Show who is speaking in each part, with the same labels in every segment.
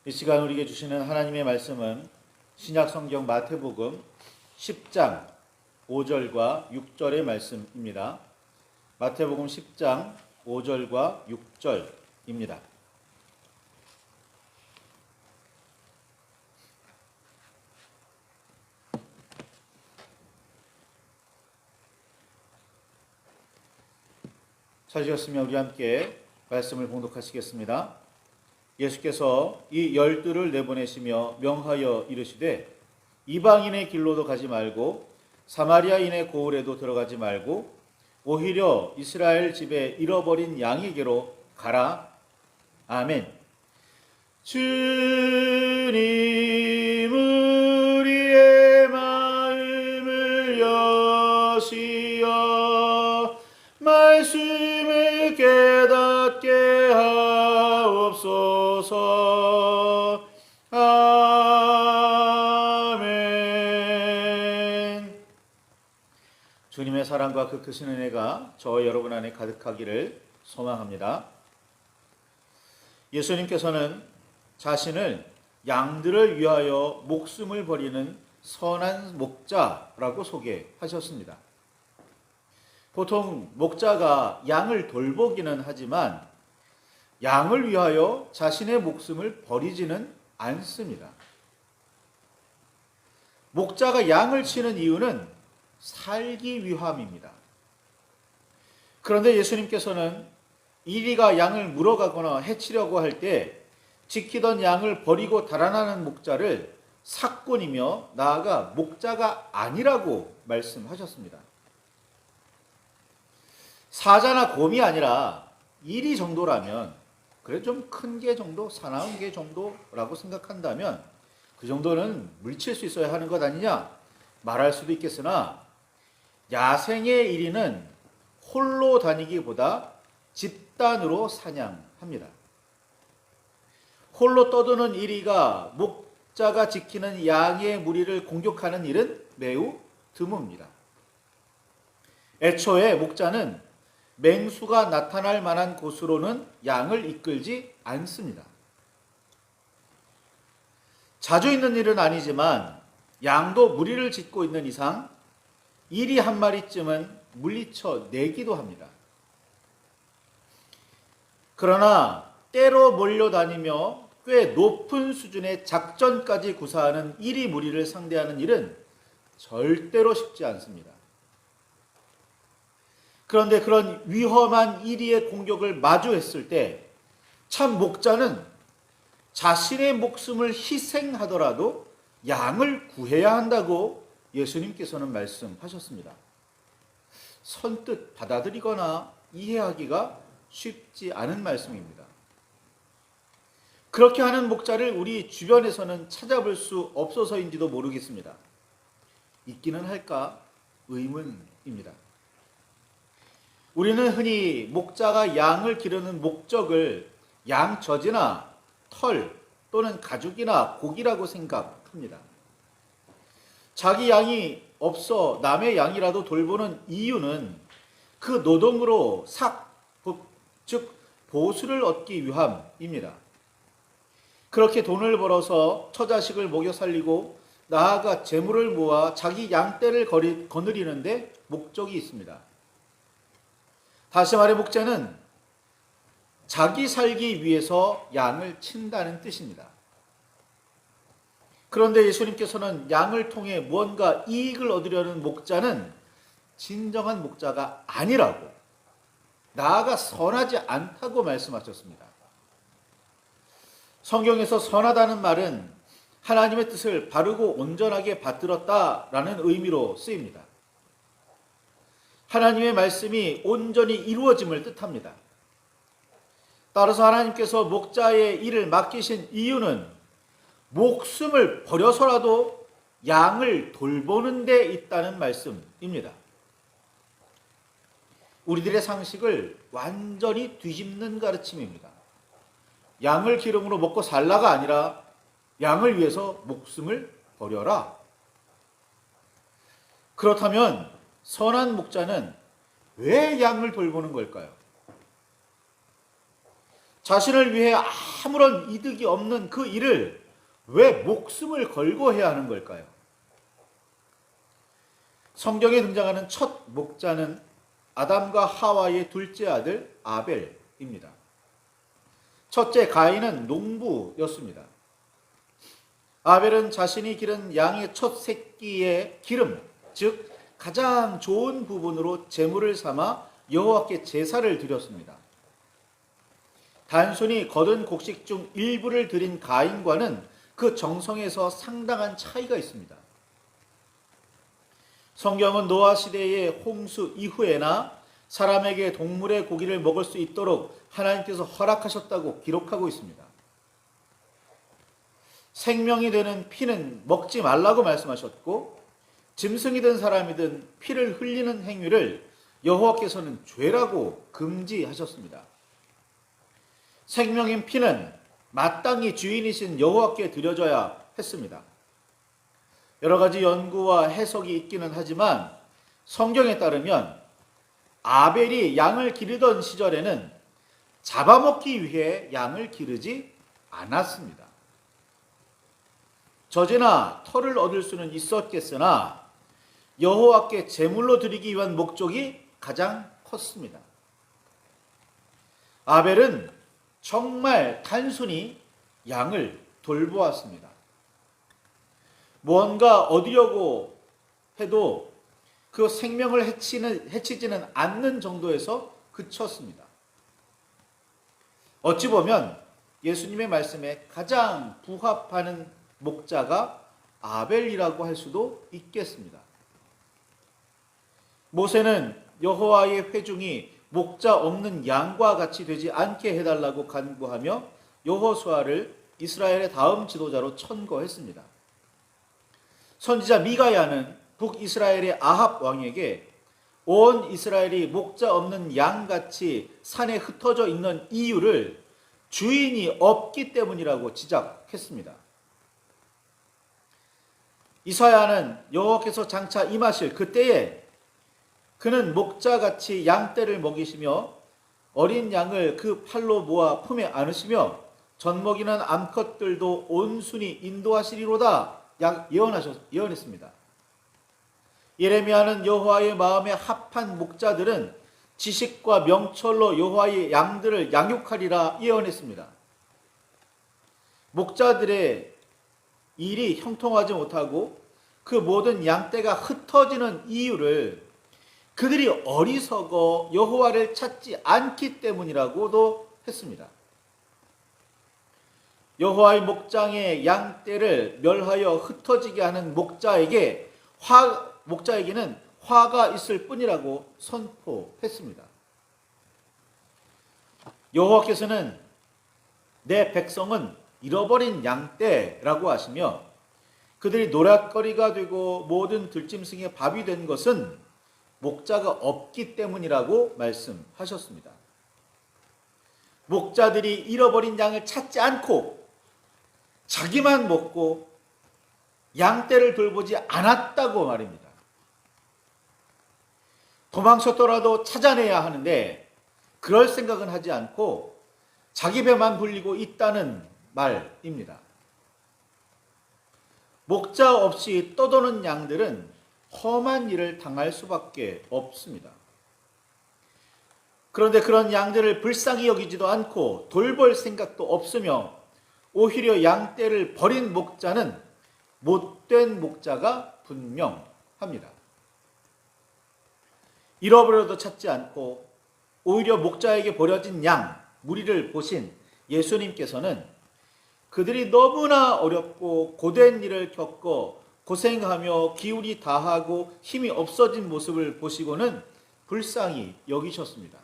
Speaker 1: 이 시간 우리에게 주시는 하나님의 말씀은 신약성경 마태복음 10장 5절과 6절의 말씀입니다. 마태복음 10장 5절과 6절입니다. 찾으셨으면 우리 함께 말씀을 봉독하시겠습니다. 예수께서 이 12를 내보내시며 명하여 이르시되 이방인의 길로도 가지 말고 사마리아인의 고을에도 들어가지 말고 오히려 이스라엘 집에 잃어버린 양에게로 가라. 아멘. 주님 우리의 마음을 여시어 말씀을 깨닫게 하옵소서. 아멘. 주님의 사랑과 그 크신 은혜가 저와 여러분 안에 가득하기를 소망합니다. 예수님께서는 자신을 양들을 위하여 목숨을 버리는 선한 목자라고 소개하셨습니다. 보통 목자가 양을 돌보기는 하지만 양을 위하여 자신의 목숨을 버리지는 않습니다. 목자가 양을 치는 이유는 살기 위함입니다. 그런데 예수님께서는 이리가 양을 물어가거나 해치려고 할 때 지키던 양을 버리고 달아나는 목자를 삭꾼이며 나아가 목자가 아니라고 말씀하셨습니다. 사자나 곰이 아니라 이리 정도라면, 그래 좀 큰 게 정도, 사나운 게 정도라고 생각한다면 그 정도는 물칠 수 있어야 하는 것 아니냐 말할 수도 있겠으나, 야생의 이리는 홀로 다니기보다 집단으로 사냥합니다. 홀로 떠도는 이리가 목자가 지키는 양의 무리를 공격하는 일은 매우 드뭅니다. 애초에 목자는 맹수가 나타날 만한 곳으로는 양을 이끌지 않습니다. 자주 있는 일은 아니지만 양도 무리를 짓고 있는 이상 이리 한 마리쯤은 물리쳐 내기도 합니다. 그러나 때로 몰려다니며 꽤 높은 수준의 작전까지 구사하는 이리 무리를 상대하는 일은 절대로 쉽지 않습니다. 그런데 그런 위험한 이리의 공격을 마주했을 때 참 목자는 자신의 목숨을 희생하더라도 양을 구해야 한다고 예수님께서는 말씀하셨습니다. 선뜻 받아들이거나 이해하기가 쉽지 않은 말씀입니다. 그렇게 하는 목자를 우리 주변에서는 찾아볼 수 없어서인지도 모르겠습니다. 있기는 할까 의문입니다. 우리는 흔히 목자가 양을 기르는 목적을 양젖이나 털 또는 가죽이나 고기라고 생각합니다. 자기 양이 없어 남의 양이라도 돌보는 이유는 그 노동으로 즉 보수를 얻기 위함입니다. 그렇게 돈을 벌어서 처자식을 먹여 살리고 나아가 재물을 모아 자기 양떼를 거느리는데 목적이 있습니다. 다시 말해 목자는 자기 살기 위해서 양을 친다는 뜻입니다. 그런데 예수님께서는 양을 통해 무언가 이익을 얻으려는 목자는 진정한 목자가 아니라고, 나아가 선하지 않다고 말씀하셨습니다. 성경에서 선하다는 말은 하나님의 뜻을 바르고 온전하게 받들었다라는 의미로 쓰입니다. 하나님의 말씀이 온전히 이루어짐을 뜻합니다. 따라서 하나님께서 목자의 일을 맡기신 이유는 목숨을 버려서라도 양을 돌보는 데 있다는 말씀입니다. 우리들의 상식을 완전히 뒤집는 가르침입니다. 양을 기름으로 먹고 살라가 아니라 양을 위해서 목숨을 버려라. 그렇다면 선한 목자는 왜 양을 돌보는 걸까요? 자신을 위해 아무런 이득이 없는 그 일을 왜 목숨을 걸고 해야 하는 걸까요? 성경에 등장하는 첫 목자는 아담과 하와의 둘째 아들 아벨입니다. 첫째 가인은 농부였습니다. 아벨은 자신이 기른 양의 첫 새끼의 기름, 즉 가장 좋은 부분으로 제물을 삼아 여호와께 제사를 드렸습니다. 단순히 거둔 곡식 중 일부를 드린 가인과는 그 정성에서 상당한 차이가 있습니다. 성경은 노아 시대의 홍수 이후에나 사람에게 동물의 고기를 먹을 수 있도록 하나님께서 허락하셨다고 기록하고 있습니다. 생명이 되는 피는 먹지 말라고 말씀하셨고, 짐승이든 사람이든 피를 흘리는 행위를 여호와께서는 죄라고 금지하셨습니다. 생명인 피는 마땅히 주인이신 여호와께 드려져야 했습니다. 여러 가지 연구와 해석이 있기는 하지만 성경에 따르면 아벨이 양을 기르던 시절에는 잡아먹기 위해 양을 기르지 않았습니다. 젖이나 털을 얻을 수는 있었겠으나 여호와께 제물로 드리기 위한 목적이 가장 컸습니다. 아벨은 정말 단순히 양을 돌보았습니다. 무언가 얻으려고 해도 그 생명을 해치지는 않는 정도에서 그쳤습니다. 어찌 보면 예수님의 말씀에 가장 부합하는 목자가 아벨이라고 할 수도 있겠습니다. 모세는 여호와의 회중이 목자 없는 양과 같이 되지 않게 해달라고 간구하며 여호수아를 이스라엘의 다음 지도자로 천거했습니다. 선지자 미가야는 북이스라엘의 아합 왕에게 온 이스라엘이 목자 없는 양같이 산에 흩어져 있는 이유를 주인이 없기 때문이라고 지적했습니다. 이사야는 여호와께서 장차 임하실 그때에 그는 목자같이 양떼를 먹이시며 어린 양을 그 팔로 모아 품에 안으시며 젖먹이는 암컷들도 온순히 인도하시리로다 예언했습니다. 예레미야는 여호와의 마음에 합한 목자들은 지식과 명철로 여호와의 양들을 양육하리라 예언했습니다. 목자들의 일이 형통하지 못하고 그 모든 양떼가 흩어지는 이유를 그들이 어리석어 여호와를 찾지 않기 때문이라고도 했습니다. 여호와의 목장의 양떼를 멸하여 흩어지게 하는 목자에게는 화가 있을 뿐이라고 선포했습니다. 여호와께서는 내 백성은 잃어버린 양떼라고 하시며 그들이 노략거리가 되고 모든 들짐승의 밥이 된 것은 목자가 없기 때문이라고 말씀하셨습니다. 목자들이 잃어버린 양을 찾지 않고 자기만 먹고 양떼를 돌보지 않았다고 말입니다. 도망쳤더라도 찾아내야 하는데 그럴 생각은 하지 않고 자기 배만 불리고 있다는 말입니다. 목자 없이 떠도는 양들은 험한 일을 당할 수밖에 없습니다. 그런데 그런 양들을 불쌍히 여기지도 않고 돌볼 생각도 없으며 오히려 양떼를 버린 목자는 못된 목자가 분명합니다. 잃어버려도 찾지 않고 오히려 목자에게 버려진 양, 무리를 보신 예수님께서는 그들이 너무나 어렵고 고된 일을 겪어 고생하며 기운이 다하고 힘이 없어진 모습을 보시고는 불쌍히 여기셨습니다.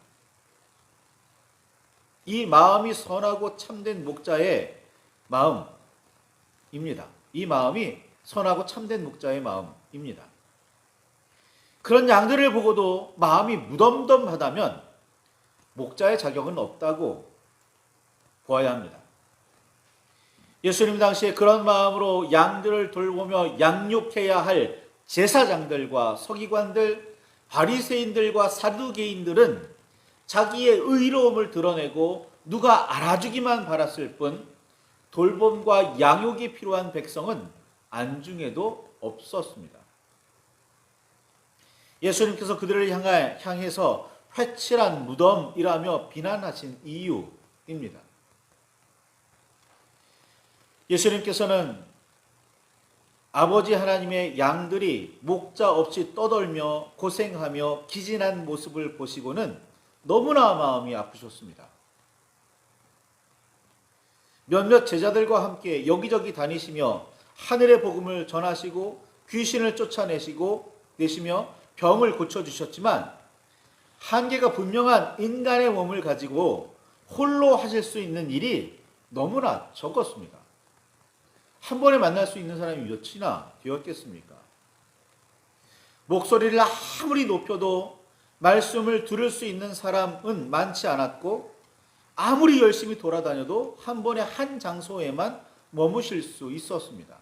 Speaker 1: 이 마음이 선하고 참된 목자의 마음입니다. 이 마음이 선하고 참된 목자의 마음입니다. 그런 양들을 보고도 마음이 무덤덤하다면 목자의 자격은 없다고 보아야 합니다. 예수님 당시에 그런 마음으로 양들을 돌보며 양육해야 할 제사장들과 서기관들, 바리새인들과 사두개인들은 자기의 의로움을 드러내고 누가 알아주기만 바랐을 뿐 돌봄과 양육이 필요한 백성은 안중에도 없었습니다. 예수님께서 그들을 향해서 회칠한 무덤이라며 비난하신 이유입니다. 예수님께서는 아버지 하나님의 양들이 목자 없이 떠돌며 고생하며 기진한 모습을 보시고는 너무나 마음이 아프셨습니다. 몇몇 제자들과 함께 여기저기 다니시며 하늘의 복음을 전하시고 귀신을 쫓아내시며 병을 고쳐주셨지만 한계가 분명한 인간의 몸을 가지고 홀로 하실 수 있는 일이 너무나 적었습니다. 한 번에 만날 수 있는 사람이 몇이나 되었겠습니까? 목소리를 아무리 높여도 말씀을 들을 수 있는 사람은 많지 않았고 아무리 열심히 돌아다녀도 한 번에 한 장소에만 머무실 수 있었습니다.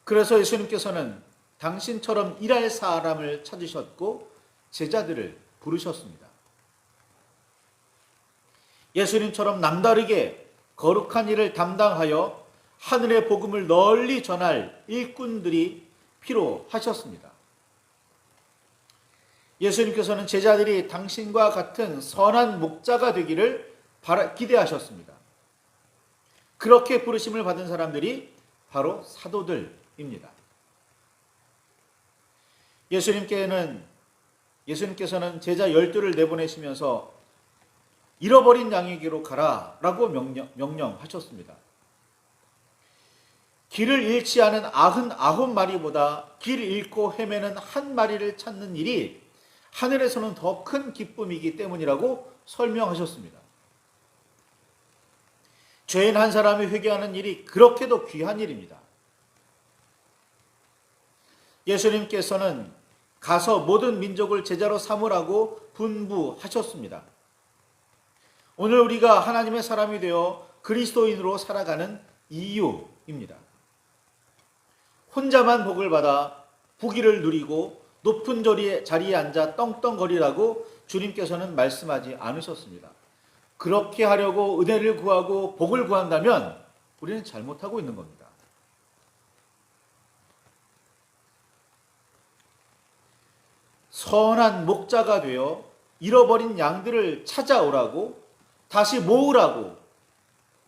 Speaker 1: 그래서 예수님께서는 당신처럼 일할 사람을 찾으셨고 제자들을 부르셨습니다. 예수님처럼 남다르게 거룩한 일을 담당하여 하늘의 복음을 널리 전할 일꾼들이 필요하셨습니다. 예수님께서는 제자들이 당신과 같은 선한 목자가 되기를 기대하셨습니다. 그렇게 부르심을 받은 사람들이 바로 사도들입니다. 예수님께서는 제자 12를 내보내시면서 잃어버린 양에게로 가라라고 명령하셨습니다. 길을 잃지 않은 99마리보다 길 잃고 헤매는 한 마리를 찾는 일이 하늘에서는 더 큰 기쁨이기 때문이라고 설명하셨습니다. 죄인 한 사람이 회개하는 일이 그렇게도 귀한 일입니다. 예수님께서는 가서 모든 민족을 제자로 삼으라고 분부하셨습니다. 오늘 우리가 하나님의 사람이 되어 그리스도인으로 살아가는 이유입니다. 혼자만 복을 받아 부귀를 누리고 높은 자리에 앉아 떵떵거리라고 주님께서는 말씀하지 않으셨습니다. 그렇게 하려고 은혜를 구하고 복을 구한다면 우리는 잘못하고 있는 겁니다. 선한 목자가 되어 잃어버린 양들을 찾아오라고 다시 모으라고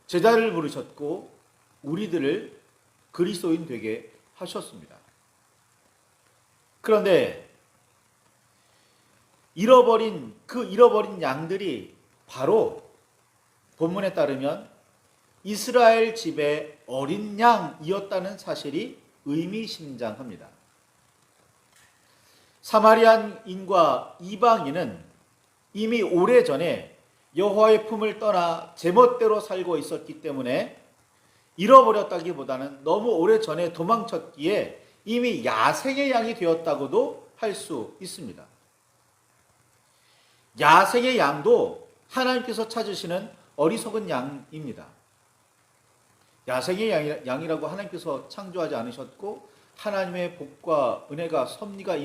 Speaker 1: 제자를 부르셨고 우리들을 그리스도인 되게 하셨습니다. 그런데 잃어버린 양들이 바로 본문에 따르면 이스라엘 집의 어린 양이었다는 사실이 의미심장합니다. 사마리아인과 이방인은 이미 오래전에 여호와의 품을 떠나 제멋대로 살고 있었기 때문에 잃어버렸다기보다는 너무 오래전에 도망쳤기에 이미 야생의 양이 되었다고도 할 수 있습니다. 야생의 양도 하나님께서 찾으시는 어리석은 양입니다. 야생의 양이라고 하나님께서 창조하지 않으셨고 하나님의 복과 은혜가 섭리가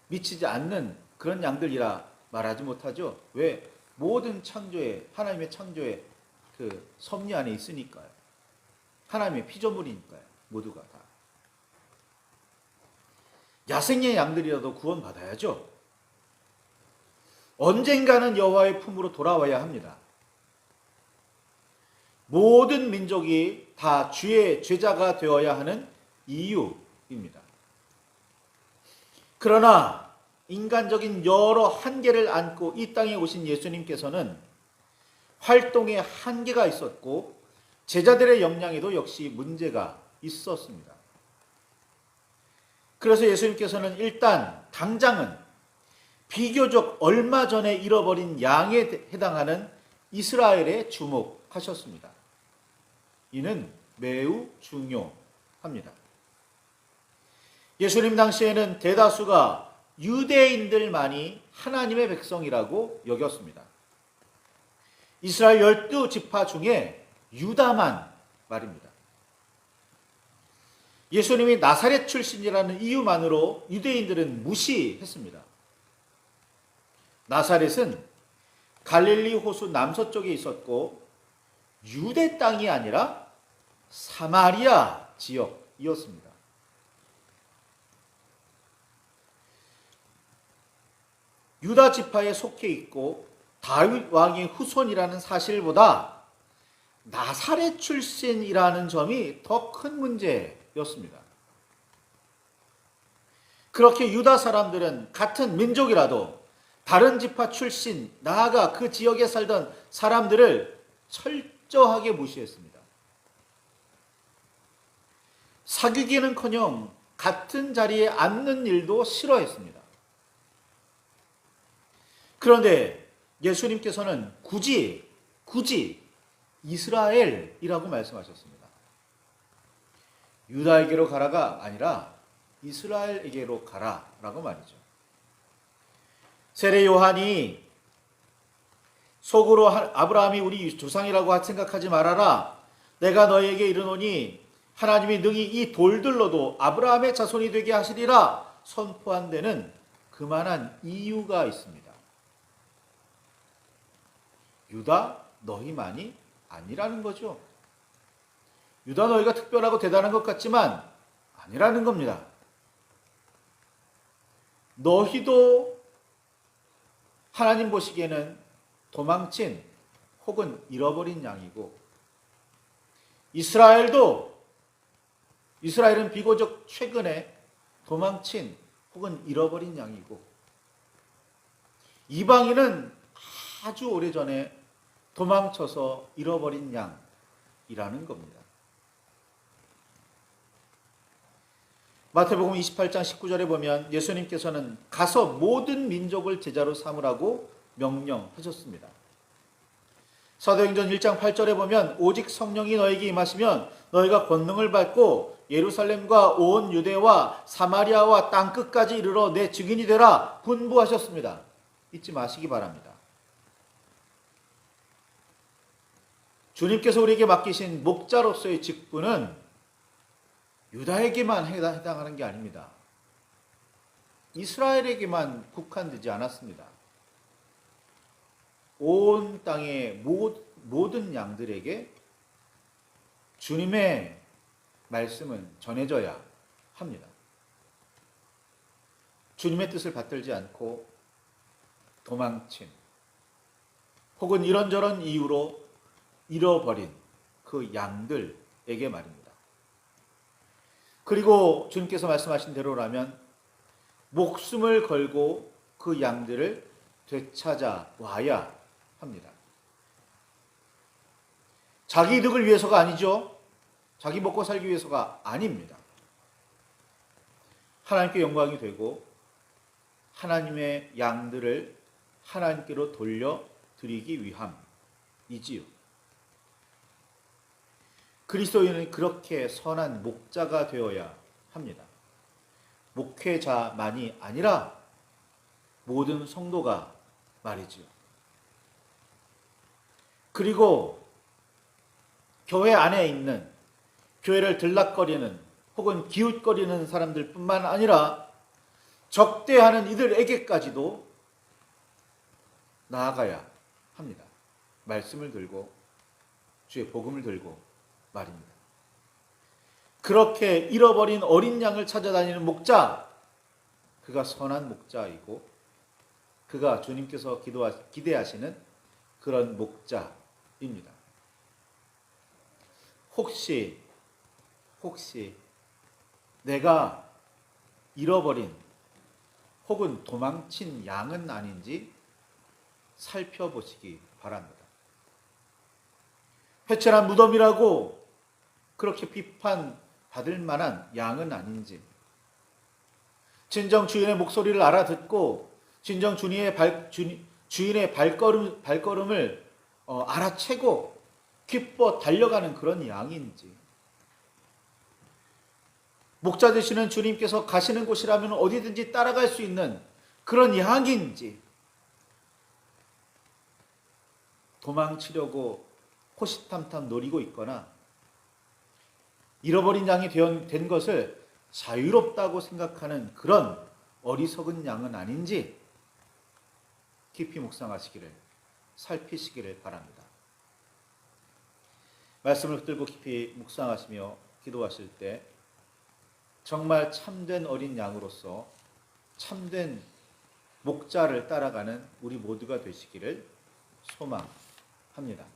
Speaker 1: 미치지 않는 그런 양들이라 말하지 못하죠. 왜? 모든 창조에 하나님의 창조에 그 섭리 안에 있으니까요. 하나님의 피조물이니까요. 모두가 다. 야생의 양들이라도 구원받아야죠. 언젠가는 여호와의 품으로 돌아와야 합니다. 모든 민족이 다 주의 제자가 되어야 하는 이유입니다. 그러나 인간적인 여러 한계를 안고 이 땅에 오신 예수님께서는 활동에 한계가 있었고 제자들의 역량에도 역시 문제가 있었습니다. 그래서 예수님께서는 일단 당장은 비교적 얼마 전에 잃어버린 양에 해당하는 이스라엘에 주목하셨습니다. 이는 매우 중요합니다. 예수님 당시에는 대다수가 유대인들만이 하나님의 백성이라고 여겼습니다. 이스라엘 12지파 중에 유다만 말입니다. 예수님이 나사렛 출신이라는 이유만으로 유대인들은 무시했습니다. 나사렛은 갈릴리 호수 남서쪽에 있었고 유대 땅이 아니라 사마리아 지역이었습니다. 유다 지파에 속해 있고 다윗 왕의 후손이라는 사실보다 나사렛 출신이라는 점이 더 큰 문제였습니다. 그렇게 유다 사람들은 같은 민족이라도 다른 지파 출신, 나아가 그 지역에 살던 사람들을 철저하게 무시했습니다. 사귀기는커녕 같은 자리에 앉는 일도 싫어했습니다. 그런데 예수님께서는 굳이 이스라엘이라고 말씀하셨습니다. 유다에게로 가라가 아니라 이스라엘에게로 가라라고 말이죠. 세례 요한이 속으로 아브라함이 우리 조상이라고 생각하지 말아라. 내가 너에게 이르노니 하나님이 능히 이 돌들로도 아브라함의 자손이 되게 하시리라 선포한 데는 그만한 이유가 있습니다. 유다 너희만이 아니라는 거죠. 유다 너희가 특별하고 대단한 것 같지만 아니라는 겁니다. 너희도 하나님 보시기에는 도망친 혹은 잃어버린 양이고 이스라엘은 비교적 최근에 도망친 혹은 잃어버린 양이고 이방인은 아주 오래전에 도망쳐서 잃어버린 양이라는 겁니다. 마태복음 28장 19절에 보면 예수님께서는 가서 모든 민족을 제자로 삼으라고 명령하셨습니다. 사도행전 1장 8절에 보면 오직 성령이 너에게 임하시면 너희가 권능을 받고 예루살렘과 온 유대와 사마리아와 땅끝까지 이르러 내 증인이 되라 분부하셨습니다. 잊지 마시기 바랍니다. 주님께서 우리에게 맡기신 목자로서의 직분은 유다에게만 해당하는 게 아닙니다. 이스라엘에게만 국한되지 않았습니다. 온 땅의 모든 양들에게 주님의 말씀은 전해져야 합니다. 주님의 뜻을 받들지 않고 도망친 혹은 이런저런 이유로 잃어버린 그 양들에게 말입니다. 그리고 주님께서 말씀하신 대로라면 목숨을 걸고 그 양들을 되찾아 와야 합니다. 자기 이득을 위해서가 아니죠. 자기 먹고 살기 위해서가 아닙니다. 하나님께 영광이 되고 하나님의 양들을 하나님께로 돌려드리기 위함이지요. 그리스도인은 그렇게 선한 목자가 되어야 합니다. 목회자만이 아니라 모든 성도가 말이지요. 그리고 교회 안에 있는 교회를 들락거리는 혹은 기웃거리는 사람들 뿐만 아니라 적대하는 이들에게까지도 나아가야 합니다. 말씀을 들고 주의 복음을 들고 말입니다. 그렇게 잃어버린 어린 양을 찾아다니는 목자, 그가 선한 목자이고 그가 주님께서 기대하시는 그런 목자입니다. 혹시 내가 잃어버린 혹은 도망친 양은 아닌지 살펴보시기 바랍니다. 회칠한 무덤이라고 그렇게 비판받을 만한 양은 아닌지, 진정 주인의 목소리를 알아듣고 진정 주인의 발걸음을 알아채고 기뻐 달려가는 그런 양인지, 목자 되시는 주님께서 가시는 곳이라면 어디든지 따라갈 수 있는 그런 양인지, 도망치려고 호시탐탐 노리고 있거나 잃어버린 양이 된 것을 자유롭다고 생각하는 그런 어리석은 양은 아닌지 깊이 묵상하시기를 살피시기를 바랍니다. 말씀을 붙들고 깊이 묵상하시며 기도하실 때 정말 참된 어린 양으로서 참된 목자를 따라가는 우리 모두가 되시기를 소망합니다.